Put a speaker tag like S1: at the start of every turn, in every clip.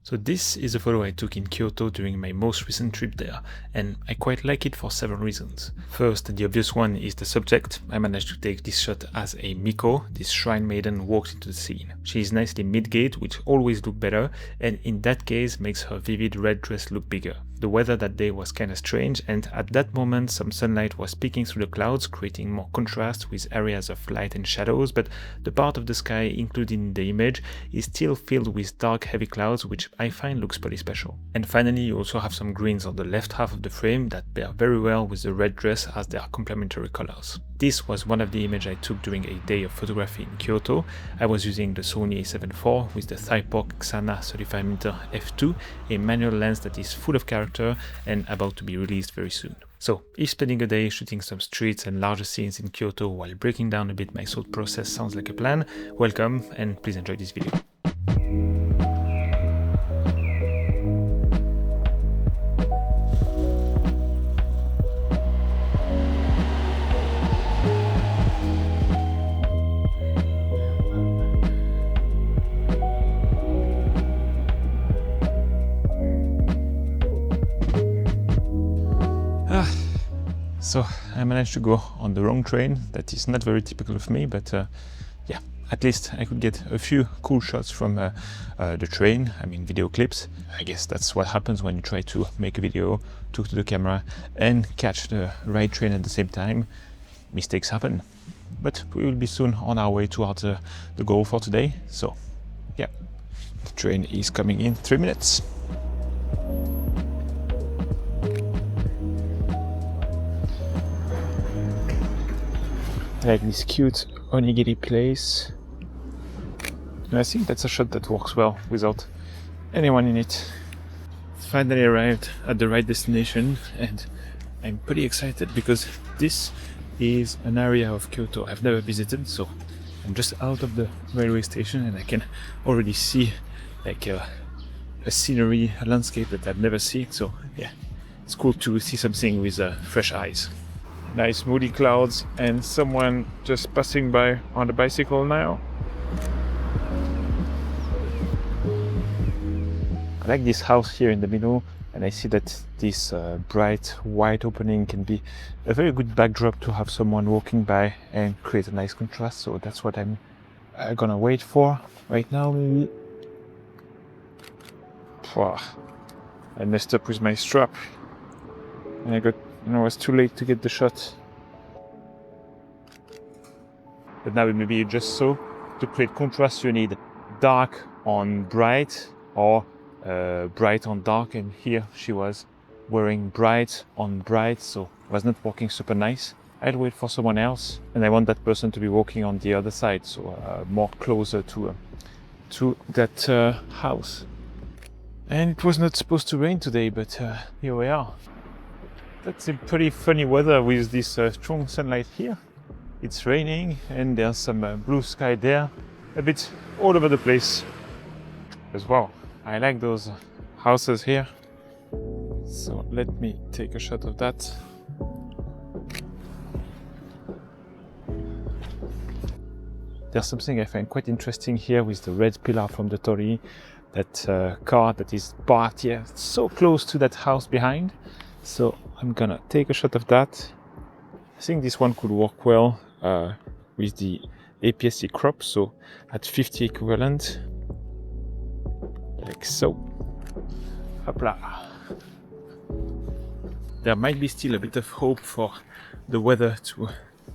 S1: So this is a photo I took in Kyoto during my most recent trip there, and I quite like it for several reasons. First, the obvious one is the subject. I managed to take this shot as a Miko, this shrine maiden, walks into the scene. She is nicely mid-gate, which always look better, and in that case makes her vivid red dress look bigger. The weather that day was kinda strange, and at that moment some sunlight was peeking through the clouds, creating more contrast with areas of light and shadows, but the part of the sky included in the image is still filled with dark heavy clouds, which I find looks pretty special. And finally, you also have some greens on the left half of the frame that pair very well with the red dress as they are complementary colors. This was one of the images I took during a day of photography in Kyoto. I was using the Sony a7 IV with the Thypork Xana 35mm f2, a manual lens that is full of character and about to be released very soon. So, if spending a day shooting some streets and larger scenes in Kyoto while breaking down a bit my thought process sounds like a plan, welcome and please enjoy this video. So I managed to go on the wrong train. That is not very typical of me, but yeah, at least I could get a few cool shots from the train, I mean video clips. I guess that's what happens when you try to make a video, talk to the camera and catch the right train at the same time. Mistakes happen, but we will be soon on our way towards the goal for today. So yeah, the train is coming in 3 minutes. Like this cute onigiri place. And I think that's a shot that works well without anyone in it. Finally arrived at the right destination and I'm pretty excited because this is an area of Kyoto I've never visited, so I'm just out of the railway station and I can already see like a scenery, a landscape that I've never seen, so yeah, it's cool to see something with fresh eyes. Nice moody clouds and someone just passing by on the bicycle now. I like this house here in the middle, and I see that this bright white opening can be a very good backdrop to have someone walking by and create a nice contrast, so that's what I'm gonna wait for right now maybe. I messed up with my strap and it was too late to get the shot. But now maybe you just saw, to create contrast you need dark on bright or bright on dark, and here she was wearing bright on bright, so it was not working super nice. I'll wait for someone else and I want that person to be walking on the other side, so more closer to that house. And it was not supposed to rain today, but here we are. That's a pretty funny weather with this strong sunlight here. It's raining and there's some blue sky there, a bit all over the place as well. I like those houses here. So let me take a shot of that. There's something I find quite interesting here with the red pillar from the torii, that car that is parked here so close to that house behind. So I'm gonna take a shot of that. I think this one could work well with the APS-C crop, so at 50 equivalent, like so. Hopla. There might be still a bit of hope for the weather to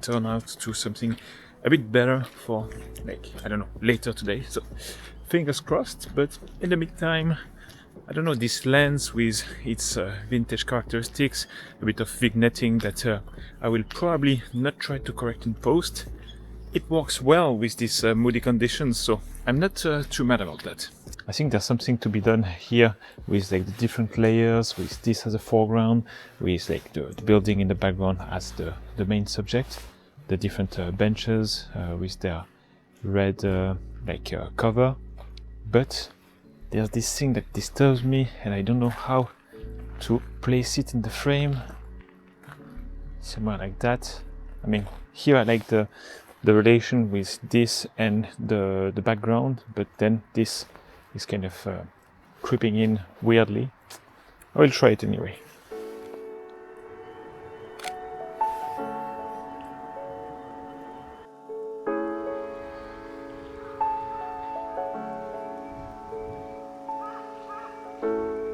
S1: turn out to something a bit better for, like, I don't know, later today. So fingers crossed, but in the meantime, I don't know, this lens with its vintage characteristics, a bit of vignetting that I will probably not try to correct in post. It works well with these moody conditions, so I'm not too mad about that. I think there's something to be done here with like the different layers, with this as a foreground, with like the building in the background as the main subject, the different benches with their red cover, but there's this thing that disturbs me and I don't know how to place it in the frame. Somewhere like that. I mean, here I like the relation with this and the background, but then this is kind of creeping in weirdly. I will try it anyway.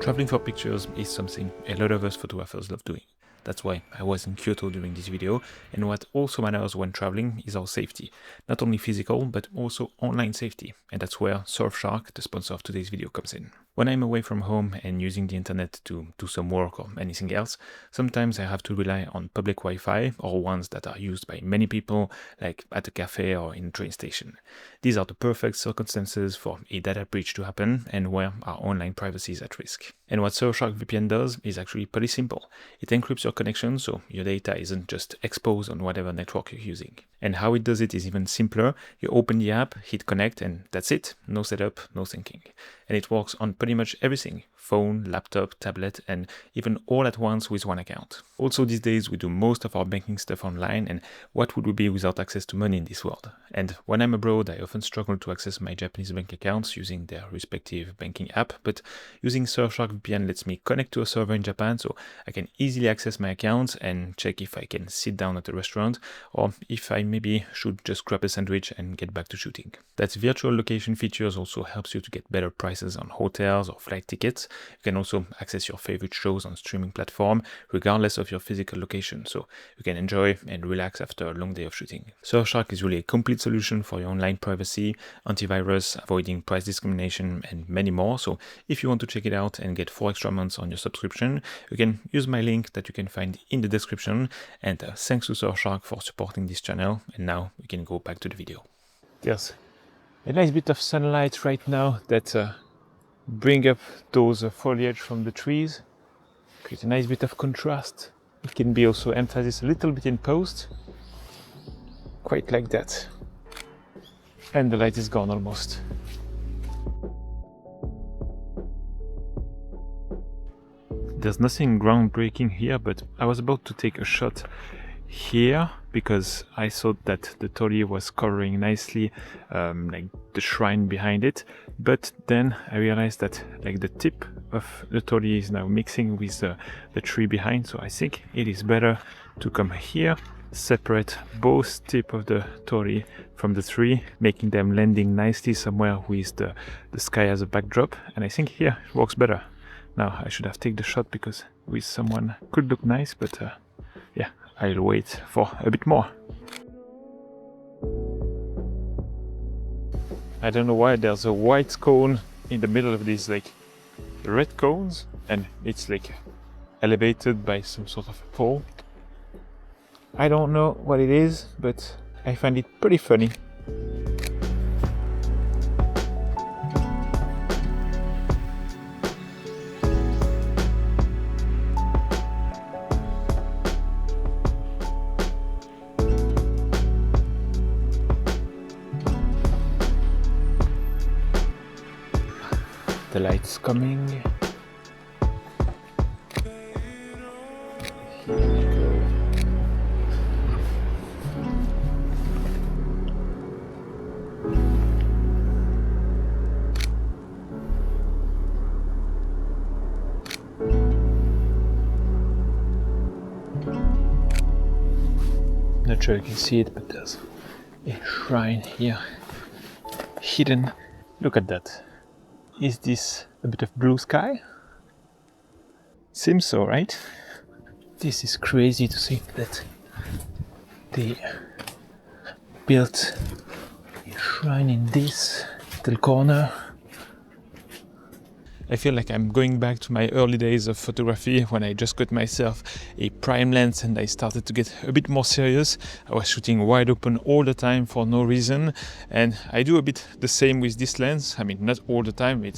S1: Traveling for pictures is something a lot of us photographers love doing. That's why I was in Kyoto during this video, and what also matters when traveling is our safety. Not only physical, but also online safety, and that's where Surfshark, the sponsor of today's video, comes in. When I'm away from home and using the internet to do some work or anything else, sometimes I have to rely on public Wi-Fi or ones that are used by many people, like at a cafe or in a train station. These are the perfect circumstances for a data breach to happen and where our online privacy is at risk. And what Surfshark VPN does is actually pretty simple. It encrypts your connection so your data isn't just exposed on whatever network you're using. And how it does it is even simpler. You open the app, hit connect, and that's it. No setup, no syncing. And it works on pretty much everything: phone, laptop, tablet, and even all at once with one account. Also these days we do most of our banking stuff online, and what would we be without access to money in this world? And when I'm abroad, I often struggle to access my Japanese bank accounts using their respective banking app, but using Surfshark VPN lets me connect to a server in Japan so I can easily access my accounts and check if I can sit down at a restaurant or if I maybe should just grab a sandwich and get back to shooting. That virtual location features also helps you to get better prices on hotels or flight tickets. You can also access your favorite shows on streaming platform regardless of your physical location, so you can enjoy and relax after a long day of shooting. Surfshark is really a complete solution for your online privacy, antivirus, avoiding price discrimination, and many more. So if you want to check it out and get 4 extra months on your subscription, you can use my link that you can find in the description. And thanks to Surfshark for supporting this channel. And now we can go back to the video. There's a nice bit of sunlight right now that bring up those foliage from the trees, create a nice bit of contrast. It can be also emphasized a little bit in post, quite like that. And the light is gone almost. There's nothing groundbreaking here, but I was about to take a shot here because I thought that the torii was covering nicely like the shrine behind it, but then I realized that like the tip of the torii is now mixing with the tree behind, so I think it is better to come here, separate both tip of the torii from the tree, making them landing nicely somewhere with the sky as a backdrop, and I think here it works better. Now I should have taken the shot because with someone could look nice, but yeah, I'll wait for a bit more. I don't know why there's a white cone in the middle of these like red cones, and it's like elevated by some sort of a pole. I don't know what it is, but I find it pretty funny. The light's coming. Here we go. Not sure you can see it, but there's a shrine here hidden. Look at that. Is this a bit of blue sky? Seems so, right? This is crazy to think that they built a shrine in this little corner. I feel like I'm going back to my early days of photography when I just got myself a prime lens and I started to get a bit more serious. I was shooting wide open all the time for no reason, and I do a bit the same with this lens. I mean, not all the time.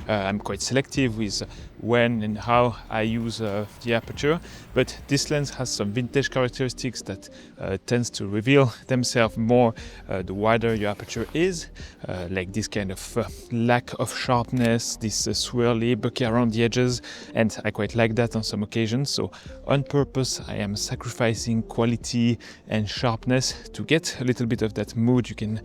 S1: I'm quite selective with when and how I use the aperture, but this lens has some vintage characteristics that tends to reveal themselves more the wider your aperture is, like this kind of lack of sharpness, this swirly, bucky around the edges, and I quite like that on some occasions. So on purpose I am sacrificing quality and sharpness to get a little bit of that mood you can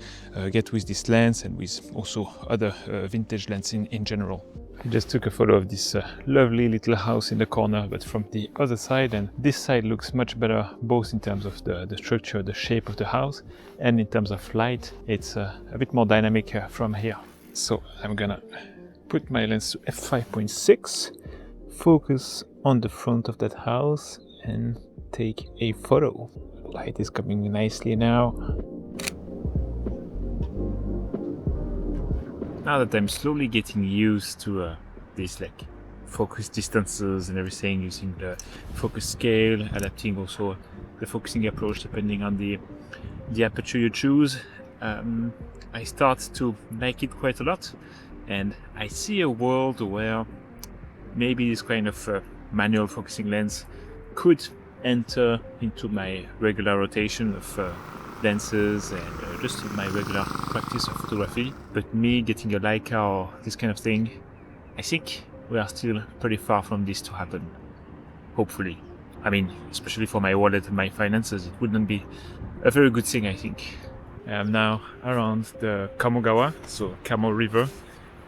S1: get with this lens and with also other vintage lenses in general. I just took a photo of this lovely little house in the corner, but from the other side, and this side looks much better, both in terms of the structure, the shape of the house, and in terms of light. It's a bit more dynamic from here. So I'm gonna put my lens to f5.6, focus on the front of that house, and take a photo. Light is coming nicely now. Now that I'm slowly getting used to these like focus distances and everything, using the focus scale, adapting also the focusing approach depending on the aperture you choose, I start to like it quite a lot, and I see a world where maybe this kind of manual focusing lens could enter into my regular rotation of lenses and just in my regular practice of photography. But me getting a Leica or this kind of thing, I think we are still pretty far from this to happen. Hopefully. I mean, especially for my wallet and my finances, it wouldn't be a very good thing, I think. I am now around the Kamogawa, so Kamo River,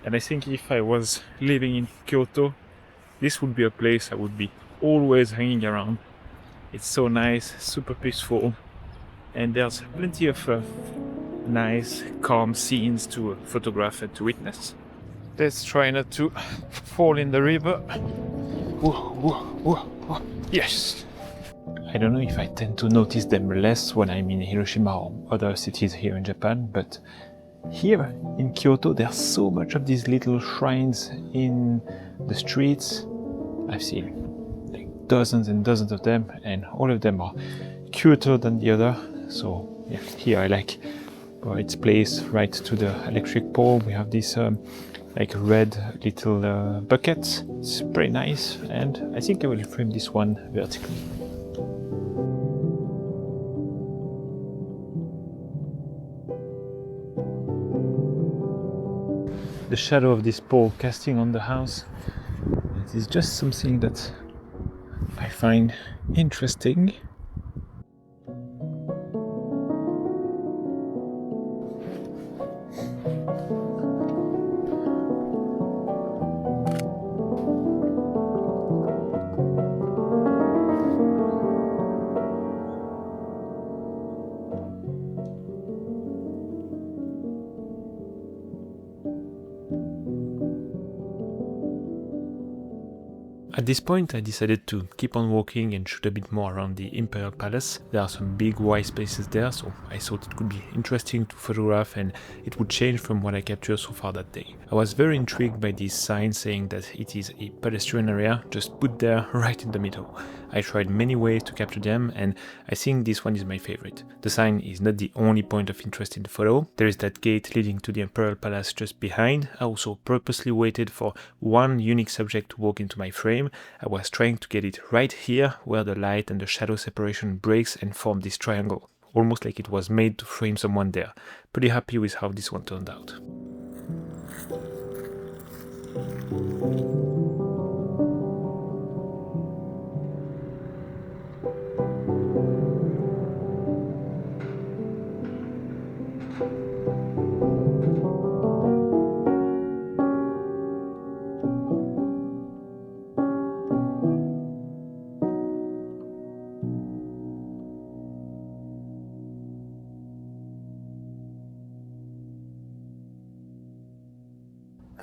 S1: and I think if I was living in Kyoto, this would be a place I would be always hanging around. It's so nice, super peaceful, and there's plenty of nice, calm scenes to photograph and to witness. Let's try not to fall in the river. Yes! I don't know if I tend to notice them less when I'm in Hiroshima or other cities here in Japan, but here in Kyoto there's so much of these little shrines in the streets. I've seen like dozens and dozens of them, and all of them are cuter than the other. So yeah, here I like its place right to the electric pole. We have this like red little bucket. It's pretty nice, and I think I will frame this one vertically. The shadow of this pole casting on the house, it is just something that I find interesting. At this point I decided to keep on walking and shoot a bit more around the Imperial Palace. There are some big white spaces there, so I thought it could be interesting to photograph and it would change from what I captured so far that day. I was very intrigued by this sign saying that it is a pedestrian area just put there right in the middle. I tried many ways to capture them, and I think this one is my favorite. The sign is not the only point of interest in the photo. There is that gate leading to the Imperial Palace just behind. I also purposely waited for one unique subject to walk into my frame. I was trying to get it right here where the light and the shadow separation breaks and form this triangle, almost like it was made to frame someone there. Pretty happy with how this one turned out.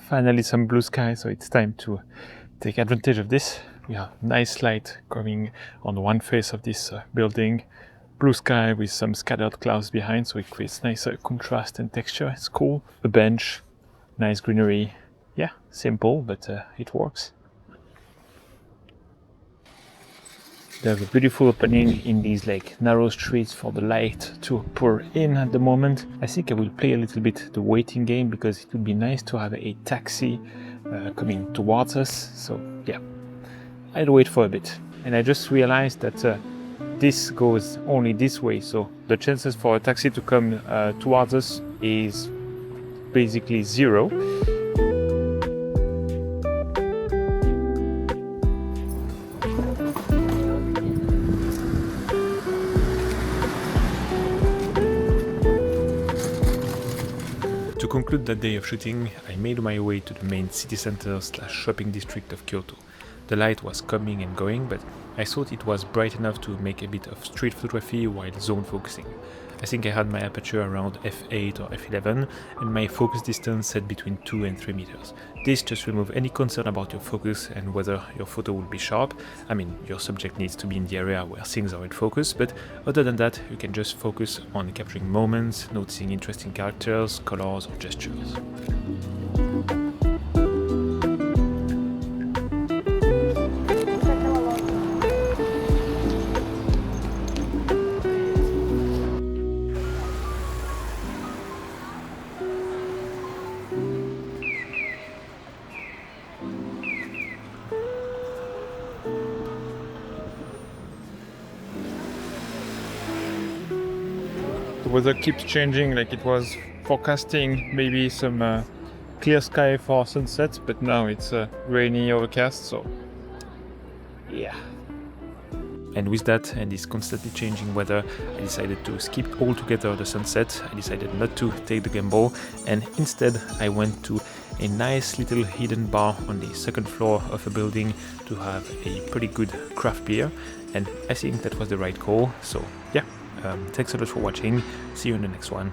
S1: Finally some blue sky, so it's time to take advantage of this. We have nice light coming on one face of this building. Blue sky with some scattered clouds behind, so it creates nice contrast and texture. It's cool. A bench, nice greenery. Yeah, simple, but it works. There's a beautiful opening in these like narrow streets for the light to pour in at the moment. I think I will play a little bit the waiting game, because it would be nice to have a taxi coming towards us. So yeah, I'll wait for a bit. And I just realized that this goes only this way, so the chances for a taxi to come towards us is basically zero. To conclude that day of shooting, I made my way to the main city center / shopping district of Kyoto. The light was coming and going, but I thought it was bright enough to make a bit of street photography while zone focusing. I think I had my aperture around f8 or f11 and my focus distance set between 2 and 3 meters. This just removes any concern about your focus and whether your photo will be sharp. I mean, your subject needs to be in the area where things are in focus, but other than that, you can just focus on capturing moments, noticing interesting characters, colors or gestures.
S2: The weather keeps changing, like it was forecasting maybe some clear sky for sunset, but now it's rainy, overcast, so yeah.
S1: And with that and this constantly changing weather, I decided to skip altogether the sunset. I decided not to take the gimbal, and instead I went to a nice little hidden bar on the second floor of a building to have a pretty good craft beer, and I think that was the right call. So yeah, thanks a lot for watching. See you in the next one.